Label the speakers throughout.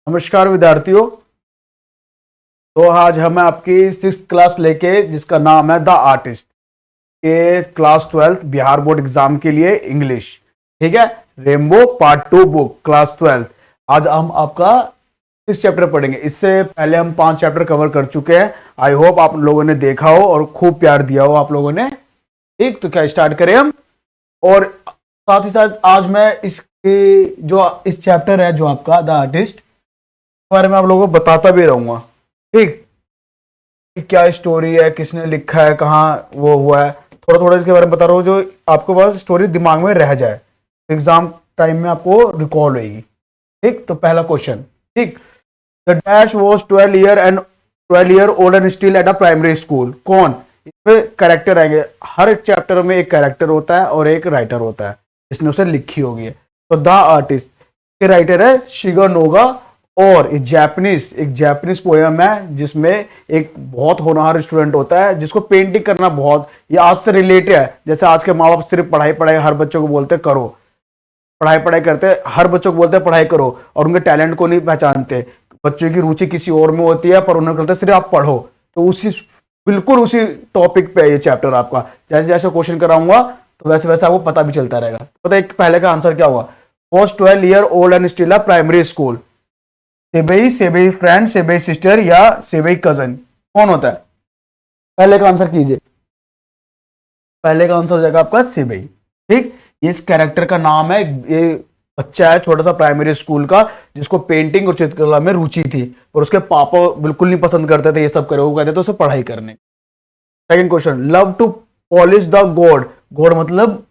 Speaker 1: नमस्कार विद्यार्थियों। तो आज हम आपकी 6th क्लास लेके जिसका नाम है द आर्टिस्ट के class 12th Bihar board exam के लिए इंग्लिश। ठीक है, rainbow part 2 book class 12th। आज हम आपका 6 चैप्टर पढ़ेंगे। इससे पहले हम 5 चैप्टर कवर कर चुके हैं। आई होप आप लोगों ने देखा हो और खूब प्यार दिया हो आप लोगों ने। ठीक, तो क्या स्टार्ट करें हम। और साथ ही साथ आज मैं इस चैप्टर है जो आपका द आर्टिस्ट बारे में आप लोगों को बताता भी रहूंगा। ठीक, क्या स्टोरी है, किसने लिखा है, कहाँ वो हुआ है, थोड़ा थोड़ा इसके बारे में बता रहा हूँ जो आपको बस स्टोरी दिमाग में रह जाए, एग्जाम टाइम में आपको रिकॉल होगी। ठीक, तो पहला क्वेश्चन। ठीक, the dash was 12 year old and still at a primary school. कौन इसमें कैरेक्टर आएंगे। हर एक चैप्टर में एक कैरेक्टर होता है और एक राइटर होता है, इसने उसे लिखी होगी। तो द आर्टिस्ट के राइटर है शिगा नोगा और एक जापानीज पोएम है जिसमें एक बहुत होनहार स्टूडेंट होता है जिसको पेंटिंग करना बहुत, ये आज से रिलेटेड है। जैसे आज के माँ बाप सिर्फ पढ़ाई पढ़ाई हर बच्चों को बोलते करो, पढ़ाई पढ़ाई करते हर बच्चों को बोलते पढ़ाई करो और उनके टैलेंट को नहीं पहचानते। बच्चों की रुचि किसी और में होती है पर उन्हें कहते सिर्फ आप पढ़ो। तो बिल्कुल उसी टॉपिक पे ये चैप्टर आपका। जैसे जैसे क्वेश्चन कराऊंगा तो वैसे वैसे आपको पता भी चलता रहेगा। पता है पहले का आंसर क्या हुआ। Was 12 year old and still a primary school. Seibei friend, Seibei sister या सेबई कजन, कौन होता है। पहले का आंसर कीजिए। पहले का आंसर हो जाएगा आपका सेबई। ठीक, इस कैरेक्टर का नाम है, ये बच्चा है छोटा सा प्राइमरी स्कूल का जिसको पेंटिंग और चित्रकला में रुचि थी और उसके पापा बिल्कुल नहीं पसंद करते थे ये सब करे, वो कहते थे उसे पढ़ाई करने। Second question, love to polish the god. God मतलब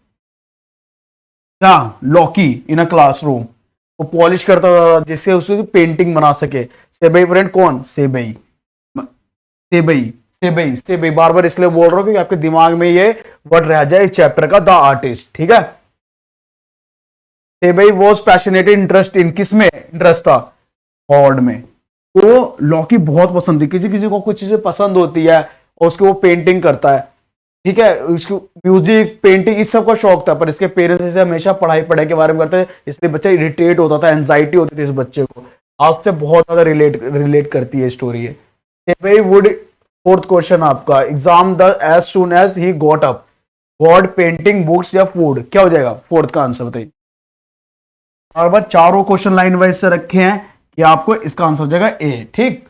Speaker 1: क्या, लॉकी इन अ क्लासरूम। वो पॉलिश करता था जिससे उसकी पेंटिंग बना सके। सेबई फ्रेंड कौन, सेबई सेबई सेबई सेबई, बार बार इसलिए बोल रहा हूं कि आपके दिमाग में ये वर्ड रह जाए इस चैप्टर का, द आर्टिस्ट। ठीक है, सेबई वॉज पैशनेटेड इंटरेस्ट इन, किसमें इंटरेस्ट था, गॉड में। तो लॉकी बहुत पसंद थी, किसी किसी को कुछ चीजें पसंद होती है और उसकी वो पेंटिंग करता है। ठीक है, उसको म्यूजिक पेंटिंग इस सब का शौक था पर इसके पेरेंट्स इसे हमेशा पढ़ाई पढ़ाई के बारे में करते थे, इसलिए बच्चा इरिटेट होता था, एंजाइटी होती थी इस बच्चे को। आज से बहुत ज्यादा रिलेट करती है स्टोरी। वुड, फोर्थ क्वेश्चन आपका, एग्जाम द एज सुन age he got up. God, painting, books या फूड, क्या हो जाएगा फोर्थ का आंसर बताइए। और बाद चारों क्वेश्चन लाइन वाइज से रखे हैं कि आपको इसका आंसर हो जाएगा ए। ठीक,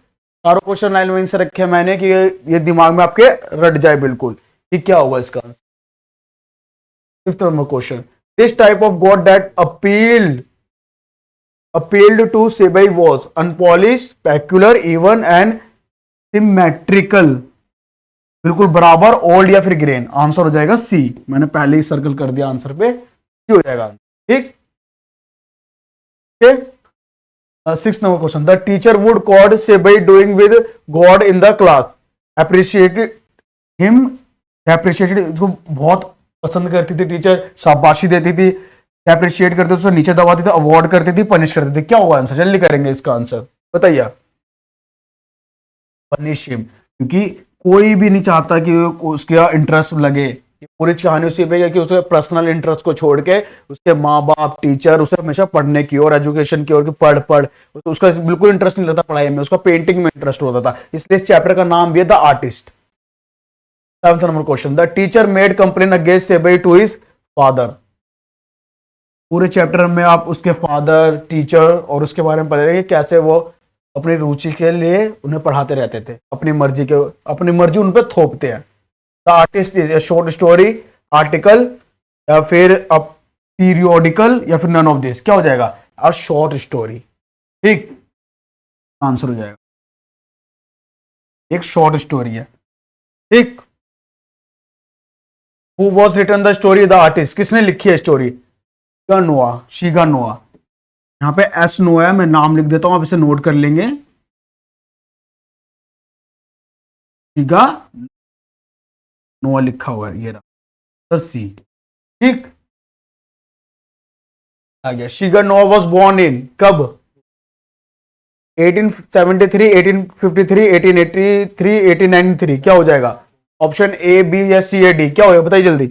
Speaker 1: चारों क्वेश्चन लाइन वाइज से रखे हैं मैंने कि ये दिमाग में आपके रट जाए बिल्कुल कि क्या होगा इसका answer. Fifth number question, this type of God that appealed to Sebai was unpolished, peculiar, even and symmetrical। बिल्कुल बराबर, ओल्ड या फिर ग्रेन। आंसर हो जाएगा सी, मैंने पहले ही सर्कल कर दिया आंसर पे, सी हो जाएगा। ठीक, six number question, the teacher would caught Seibei doing with gourd in the class, appreciated him, appreciated, इसको बहुत पसंद करती थी टीचर, शाबाशी देती थी, अप्रिशिएट करते थे उसे नीचे दबाती थी, अवॉर्ड करती थी, पनिश करती थी। क्या होगा आंसर, जल्दी करेंगे इसका आंसर बताइए आप। पनिश हिम, क्योंकि कोई भी नहीं चाहता कि उसका इंटरेस्ट लगे। पूरी कहानी उसी पे है कि उसके पर्सनल इंटरेस्ट को छोड़ के उसके माँ बाप टीचर उसे हमेशा पढ़ने की और एजुकेशन की ओर की पढ़ पढ़, उसका बिल्कुल इंटरेस्ट नहीं लगता पढ़ाई में, उसका पेंटिंग में इंटरेस्ट होता था। इसलिए इस चैप्टर का नाम भी है the artist. Seventh number question, the teacher made complaint against Seibei to his father. पूरे चैप्टर में आप उसके फादर, टीचर और उसके बारे में पढ़ेंगे कैसे वो अपनी रुचि के लिए उन्हें पढ़ाते रहते थे, अपनी मर्जी उन पर थोपते हैं। The artist is a short story, article या फिर अ पीरियोडिकल या फिर नन ऑफ दिस। क्या हो जाएगा, अ शॉर्ट स्टोरी। ठीक, आंसर हो जाएगा एक शॉर्ट स्टोरी है। ठीक, who was written the story, the artist, किसने लिखी है स्टोरी, नोआ, शीगा नोआ। यहाँ पे एस नोआ है, मैं नाम लिख देता हूं, आप इसे नोट कर लेंगे। शीगा नोआ लिखा हुआ है, ये रहा सी। ठीक, आ गया। शीगा नोआ वॉज बोर्न इन, कब, 1873, 1853, 1883, 1893। क्या हो जाएगा ऑप्शन ए, बी या सी या डी, क्या होगा बताइए जल्दी।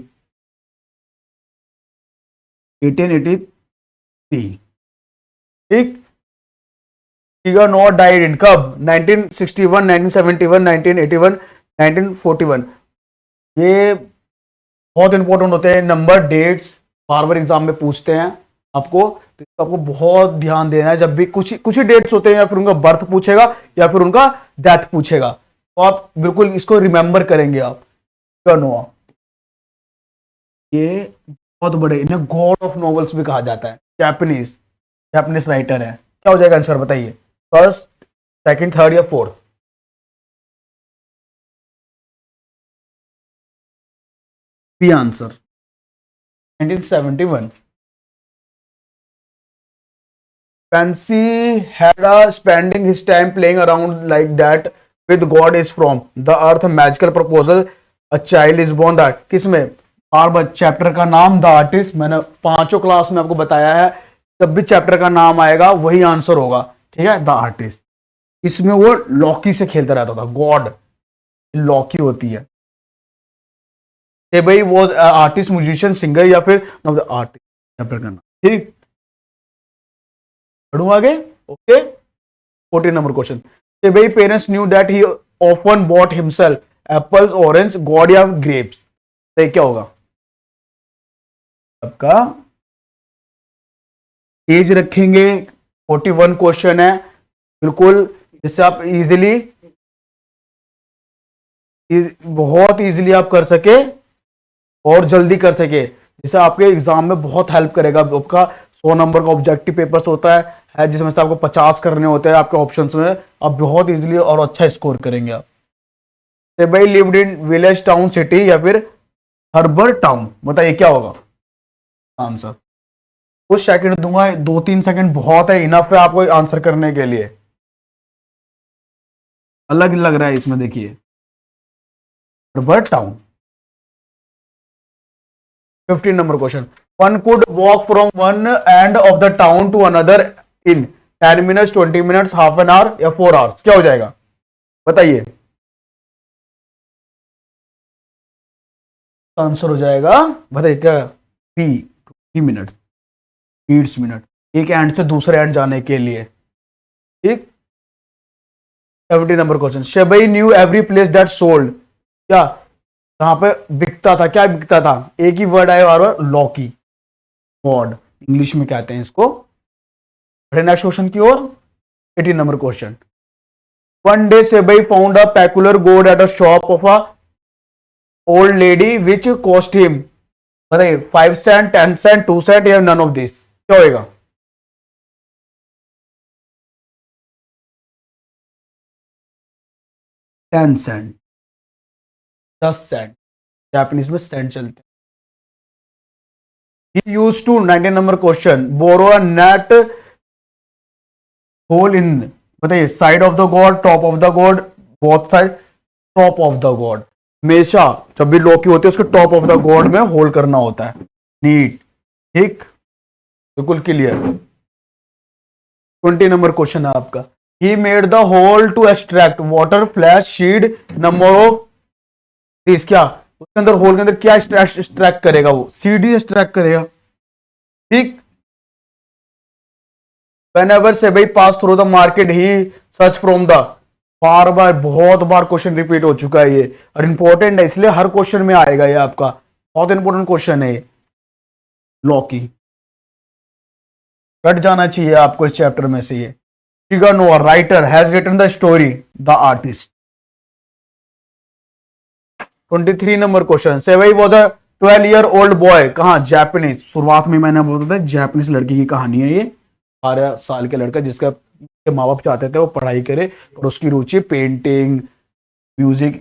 Speaker 1: 1883। ठीक, टिगर नोआ डाइड इन कब? 1961, 1971, 1981, 1941। ये बहुत इंपॉर्टेंट होते हैं नंबर, डेट्स, बार बार एग्जाम में पूछते हैं आपको, तो आपको बहुत ध्यान देना है। जब भी कुछ ही डेट्स होते हैं, या फिर उनका बर्थ पूछेगा या फिर उनका डेथ पूछेगा, तो आप बिल्कुल इसको रिमेंबर करेंगे आप। नोआ, ये बहुत बड़े, इन्हें गॉड ऑफ नॉवेल्स भी कहा जाता है। जापानीज राइटर है। क्या हो जाएगा आंसर बताइए? फर्स्ट, सेकंड, थर्ड या fourth? B answer, 1971। Fancy had a spending his time playing around like that with God is from the earth magical proposal a child is born that किसमें? बार chapter का नाम the artist, मैंने पांचों class में आपको बताया है, जब भी चैप्टर का नाम आएगा वही आंसर होगा, ठीक है? The artist. इसमें वो लॉकी से खेलता रहता था, गॉड लॉकी होती है। भाई वो आर्टिस्ट, म्यूजिशियन, सिंगर या फिर द आर्टिस्ट चैप्टर का नाम, ठीक? बढ़ू आगे, ओके। 14 नंबर क्वेश्चन, भाई parents knew that he often bought himself apples, oranges, god या ग्रेप्स? तो क्या होगा आपका? एज रखेंगे, 41 क्वेश्चन है, बिल्कुल जिससे आप इजीली, बहुत इजीली आप कर सके और जल्दी कर सके, जिससे आपके एग्जाम में बहुत हेल्प करेगा। आपका 100 नंबर का ऑब्जेक्टिव पेपर्स होता है जिसमें से आपको 50 करने होते हैं आपके ऑप्शंस में, आप बहुत इजीली और अच्छा स्कोर करेंगे आप। तो भाई lived in village, town, city या फिर हर्बर टाउन? बताइए क्या होगा आंसर? कुछ सेकंड दूंगा, 2-3 सेकंड बहुत है, इनफ है आपको आंसर करने के लिए। अलग लग रहा है इसमें, देखिए harbour town. 15 number question, one could walk from one end of the town to another in 10 minutes, 20 minutes, half an hour या 4 आवर्स? क्या हो जाएगा बताइए? आंसर हो जाएगा, बताइए क्या? 3 मिनट्स, 30 मिनट, एक एंड से दूसरे एंड जाने के लिए, ठीक? 17 number question, Seibei knew every place that sold, क्या कहां पे बिकता था? क्या बिकता था? एक ही वर्ड आया बार बार, लॉकी, गॉड इंग्लिश में कहते हैं इसको। नेक्स्ट क्वेश्चन की ओर, 18 number question, one day Seibei found a peculiar gourd at a shop of a old lady which cost him, बताइए 5 सेंट, 10 सेंट, 2 सेंट या नन ऑफ दिस? क्या होएगा? $10, 10 सेंट, जापानीज में सेंट चलते हैं। He used to, 19 number question, borrow a net hole in, बताइए side of the God, top of the God, both side, top of the God. हमेशा जब भी लॉकी होते हैं उसके टॉप ऑफ द गॉड में होल करना होता है, नीट, ठीक, बिल्कुल क्लियर। 20 नंबर क्वेश्चन है आपका, he made the hole to extract water, flesh, seed, number of this, क्या उसके अंदर होल के अंदर क्या एक्सट्रैक्ट करेगा? वो सीडी एक्सट्रैक्ट करेगा, ठीक। Whenever से भाई पास थ्रू द मार्केट ही सर्च फ्रॉम द, बार बार बहुत बार क्वेश्चन रिपीट हो चुका है ये, और इंपॉर्टेंट है इसलिए हर क्वेश्चन में आएगा ये, आपका बहुत इंपॉर्टेंट क्वेश्चन है ये। लॉकी कट जाना चाहिए आपको इस चैप्टर में से ये। टिगर नोआ writer has written the story the artist. 23 number question, सेवई was a 12 year old boy, कहां? जापानीज। शुरुआत में मैंने बोला था जापानीज लड़की की कहानी है ये, 12 साल के लड़का जिसका माँ बाप चाहते थे वो पढ़ाई करे और उसकी रुचि पेंटिंग, म्यूजिक,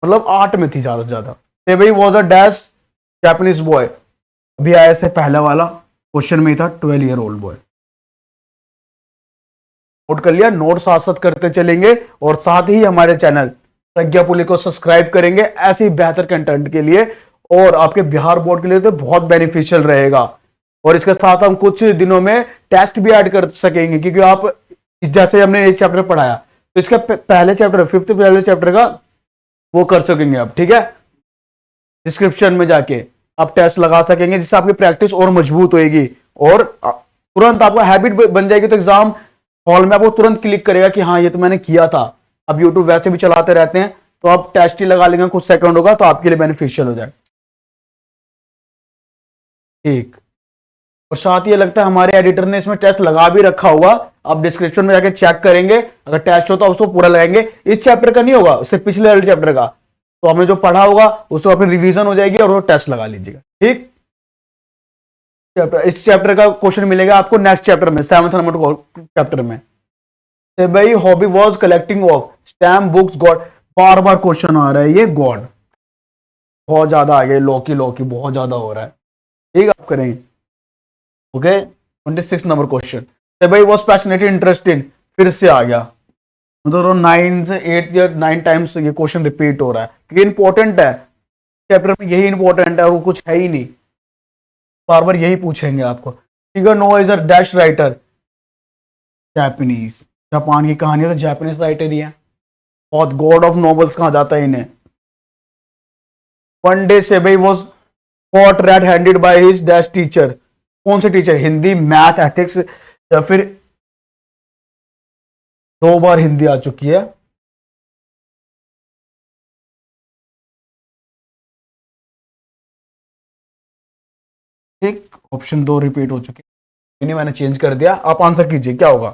Speaker 1: मतलब आर्ट में थी ज्यादा से ज्यादा। Seibei was a dash Japanese boy, अभी आया से पहला वाला क्वेश्चन में था 12 ईयर ओल्ड बॉय। नोट कर लिया? नोट साथ साथ करते चलेंगे और साथ ही हमारे चैनल प्रज्ञा पुली को सब्सक्राइब करेंगे ऐसे ही बेहतर कंटेंट के लिए, और आपके बिहार बोर्ड के लिए तो बहुत बेनिफिशियल रहेगा। और इसके साथ हम कुछ दिनों में टेस्ट भी ऐड कर सकेंगे, क्योंकि आप जैसे हमने एक चैप्टर पढ़ाया तो इसका पहले चैप्टर, 5th पहले चैप्टर का वो कर सकेंगे आप, ठीक है? डिस्क्रिप्शन में जाके आप टेस्ट लगा सकेंगे, जिससे आपकी प्रैक्टिस और मजबूत होगी और तुरंत आपका हैबिट बन जाएगी, तो एग्जाम हॉल में आपको तुरंत क्लिक करेगा कि हाँ ये तो मैंने किया था। अब यूट्यूब वैसे भी चलाते रहते हैं, तो आप टेस्ट ही लगा लेंगे, कुछ सेकंड होगा तो आपके लिए बेनिफिशियल हो जाए। ठीक। और साथ ये लगता है हमारे एडिटर ने इसमें टेस्ट लगा भी रखा होगा, आप डिस्क्रिप्शन में जाके चेक करेंगे, अगर टेस्ट हो तो उसको पूरा लगाएंगे। इस चैप्टर का नहीं होगा, उससे पिछले वाले चैप्टर का, तो हमें जो पढ़ा होगा उसको अपनी रिवीजन हो जाएगी और वो टेस्ट लगा लीजिएगा। ठीक। इस चैप्टर का क्वेश्चन मिलेगा आपको नेक्स्ट चैप्टर में, 7th नंबर चैप्टर में। भाई hobby was collecting of stamp books gourd, बार बार क्वेश्चन आ रहा है ये गॉड, बहुत ज्यादा आ गया, लॉकी बहुत ज्यादा हो रहा है। ठीक, आप करेंगे। ओके, 26 नंबर क्वेश्चन, भाई वॉज पैशनेटेड इंटरेस्टिंग, फिर से आ गया, मतलब 9 से 8 या 9 टाइम्स ये क्वेश्चन रिपीट हो रहा है, क्योंकि इंपॉर्टेंट है चैप्टर में, यही इंपॉर्टेंट है और वो कुछ है ही नहीं, बार बार यही पूछेंगे आपको। फिगर नो is a dash writer, Japanese, Japan की कहानी तो जापानीज राइटर ही है, बहुत गॉड ऑफ नॉवेल्स कहा जाता है इन्हें। वन डे से भाई was caught red handed by his dash teacher, कौन से टीचर, हिंदी, मैथ, एथिक्स, या फिर 2 बार हिंदी आ चुकी है। एक ऑप्शन 2 रिपीट हो चुकी है, नहीं मैंने चेंज कर दिया, आप आंसर कीजिए क्या होगा।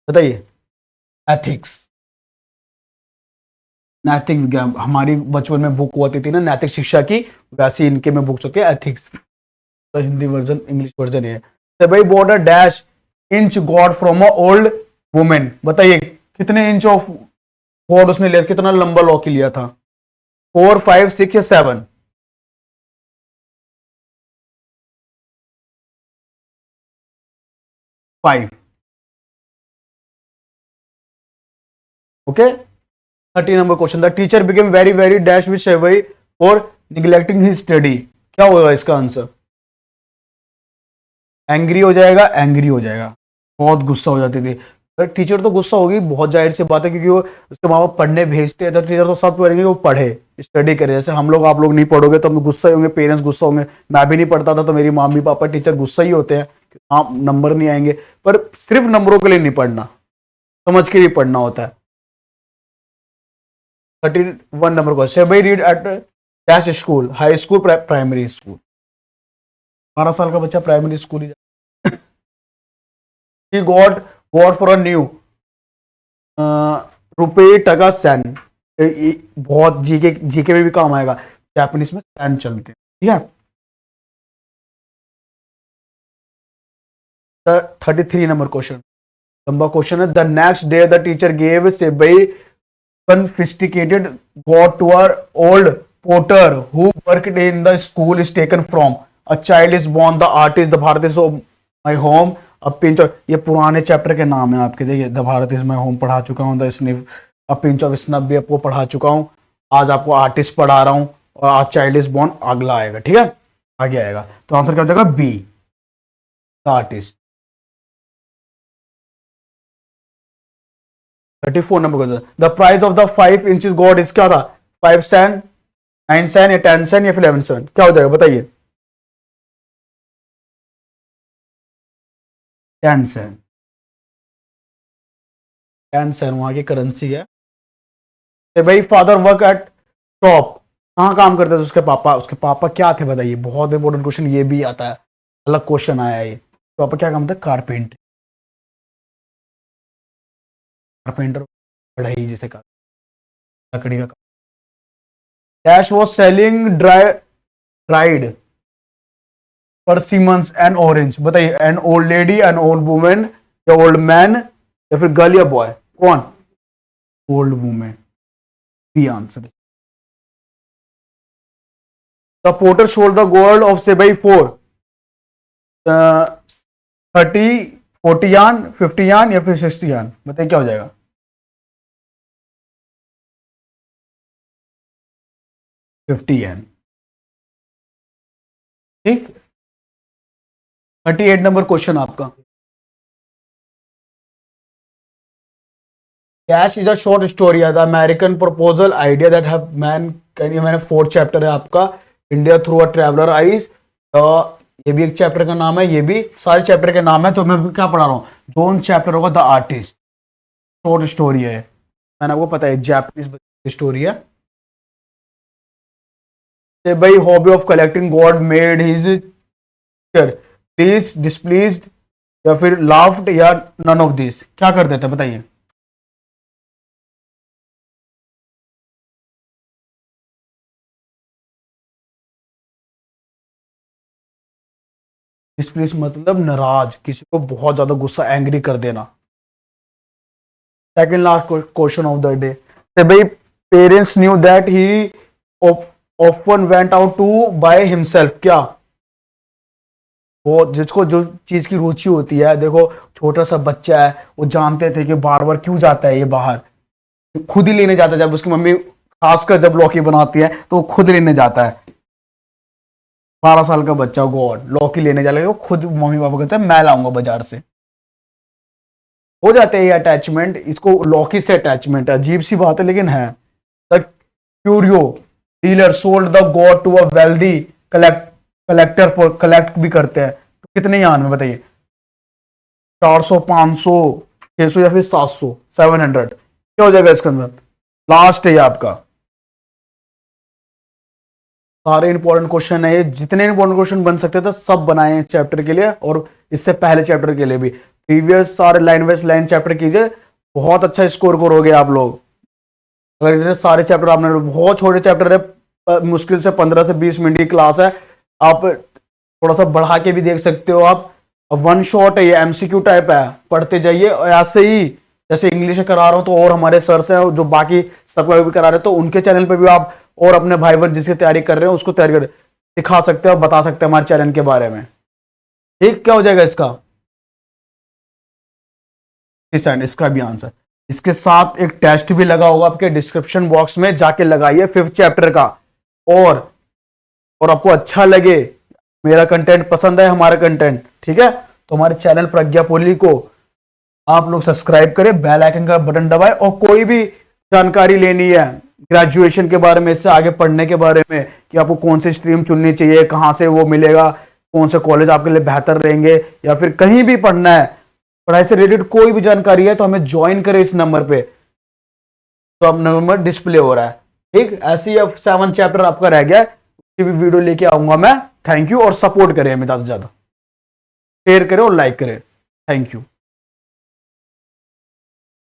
Speaker 1: बताइए। एथिक्स, नैतिक विज्ञान, हमारी बचपन में बुक होती थी ना नैतिक शिक्षा की, वैसे इनके में बुक चुके एथिक्स, तो हिंदी वर्जन इंग्लिश वर्जन है। तो भाई border dash inch God from a old women, बताइए कितने इंच ऑफ गॉड उसने लिया, कितना लंबा लॉकी लिया था, 4, 5, 6 या 7? 5। Okay. 30 number question, the teacher became very very dash with Seibei for neglecting his study, क्या होगा इसका आंसर। एंग्री हो जाएगा, एंग्री हो जाएगा, बहुत गुस्सा हो जाती थी। तो टीचर तो गुस्सा होगी, बहुत जाहिर सी बात है, क्योंकि वो उसके माँ बाप पढ़ने भेजते हैं, तो टीचर तो सब करेंगे वो पढ़े, स्टडी करे, जैसे हम लोग आप लोग नहीं पढ़ोगे तो हम गुस्सा ही होंगे, पेरेंट्स गुस्सा होंगे। मैं भी नहीं पढ़ता था तो मेरी मम्मी पापा टीचर गुस्सा ही होते हैं, हाँ नंबर नहीं आएंगे, पर सिर्फ नंबरों के लिए नहीं पढ़ना, समझ के भी पढ़ना होता है। 31 नंबर क्वेश्चन, भाई read eight dash school, high school, primary school, 12 साल का बच्चा primary school he he got for a new रुपये टका सेन, बहुत जीके जीके में भी काम आएगा, जापानीज में सेन चलते हैं। ठीक है। 33 नंबर क्वेश्चन, लंबा क्वेश्चन है, the next day the teacher gave से भाई confiscated got to our old porter who worked in the school is taken from, a child is born, the artist, the Bharat is my home, a pinch of, ये पुराने chapter के नाम है आपके, देखिए the Bharat is my home पढ़ा चुका हूँ, the sniff, a pinch of snuff भी आपको पढ़ा चुका हूँ, आज आपको आर्टिस्ट पढ़ा रहा हूँ, और आज चाइल्ड इज बॉर्न अगला आएगा। ठीक है, आगे आएगा, तो आंसर क्या हो जाएगा, B, the artist. 34 number question, the price of the 5 inch god is, क्या था, 5 सेन, 9 सेन या 10 सेन या फिर 11 सेन, क्या हो जाएगा बताइए। 10 सेन, 10 सेन वहां की करेंसी है। तो भाई फादर वर्क एट शॉप, कहाँ काम करते थे उसके पापा क्या थे बताइए, बहुत इंपॉर्टेंट क्वेश्चन ये भी आता है, अलग क्वेश्चन आया है ये, पापा क्या काम था, कारपेंटर, बढ़ई जैसे का, लकड़ी का। Dash was selling dried persimmons and orange, बताइए, an old lady, an old women, या ओल्ड मैन, या फिर गर्ल या बॉय, कौन, old women, b answer. The porter sold the gourd of Seibei four, 30, 40 यान, 50 यान या फिर 60 यान, बताइए क्या हो जाएगा। 50 यान। ठीक। 38 नंबर क्वेश्चन आपका, Cash is a short story, the American proposal idea that have man मैंने 4th चैप्टर है आपका India through a traveller eyes. तो ये भी एक चैप्टर का नाम है, ये भी सारे चैप्टर के नाम है। तो मैं क्या पढ़ा रहा हूँ, जोन चैप्टर होगा द आर्टिस्ट, शॉर्ट स्टोरी है, मैंने आपको पता है जापानीज स्टोरी है। भाई hobby of collecting gourd made his please displeased या फिर लाफ्ड या नन ऑफ दिस, क्या कर देते बताइए। डिसप्लीज मतलब नाराज, किसी को बहुत ज्यादा गुस्सा, एंग्री कर देना। Second last question of the day, भाई parents knew that he often went out to buy himself, क्या वो जिसको जो चीज की रुचि होती है, देखो छोटा सा बच्चा है, वो जानते थे कि बार बार क्यों जाता है ये बाहर, खुद ही लेने जाता है। जब उसकी मम्मी खासकर जब लौकी बनाती है तो वो खुद लेने जाता है। 12 साल का बच्चा गॉड लौकी लेने जा वो खुद मम्मी पापा कहते हैं मैं लाऊंगा बाजार से। हो जाते हैं ये अटैचमेंट, इसको लौकी से अटैचमेंट है, अजीब सी बात है लेकिन है। The curio dealer sold the god to a wealthy collector for, collect भी करते हैं तो कितने यान में बताइए, 400 500 600 या फिर 700 700, क्या हो जाएगा इसके अंदर। लास्ट है ये आपका, सारे इंपॉर्टेंट क्वेश्चन है ये, जितने इंपॉर्टेंट क्वेश्चन बन सकते थे सब बनाए हैं इस चैप्टर के लिए और इससे पहले चैप्टर के लिए भी। प्रीवियस सारे लाइन वाइज लाइन चैप्टर कीजिए, बहुत अच्छा स्कोर करोगे आप लोग। अगर सारे चैप्टर आपने, बहुत छोटे चैप्टर है, मुश्किल से 15 से 20 मिनट की क्लास है, आप थोड़ा सा बढ़ा के भी देख सकते हो। आप वन शॉट है ये, एमसीक्यू टाइप है, पढ़ते जाइए। और ऐसे ही जैसे इंग्लिश करा रहा हूं तो और हमारे सर्स हैं जो बाकी सब भी करा रहे हैं, तो उनके चैनल पे भी आप और अपने भाई बहन जिसकी तैयारी कर रहे हैं उसको तैयारी कर दिखा सकते हो, बता सकते हैं हमारे चैनल के बारे में। ठीक, क्या हो जाएगा इसका इसका भी आंसर। इसके साथ एक टेस्ट भी लगा होगा आपके डिस्क्रिप्शन बॉक्स में, जाके लगाइए 5th चैप्टर का। और आपको अच्छा लगे, मेरा कंटेंट पसंद है, हमारा कंटेंट ठीक है, तो हमारे चैनल प्रज्ञा पोली को आप लोग सब्सक्राइब करें, बेल आइकन का बटन दबाएं। और कोई भी जानकारी लेनी है ग्रेजुएशन के बारे में, इससे आगे पढ़ने के बारे में, कि आपको कौन सी स्ट्रीम चुननी चाहिए, कहां से वो मिलेगा, कौन से कॉलेज आपके लिए बेहतर रहेंगे, या फिर कहीं भी पढ़ना है, पढ़ाई से रिलेटेड कोई भी जानकारी है, तो हमें ज्वाइन करें इस नंबर पे, तो अब नंबर डिस्प्ले हो रहा है। ठीक, ऐसे ही अब 7 चैप्टर आपका रह गया, उसकी भी वीडियो लेके आऊंगा मैं। थैंक यू, और सपोर्ट करें हमें ज्यादा से ज्यादा, शेयर करें और लाइक करें। Thank you.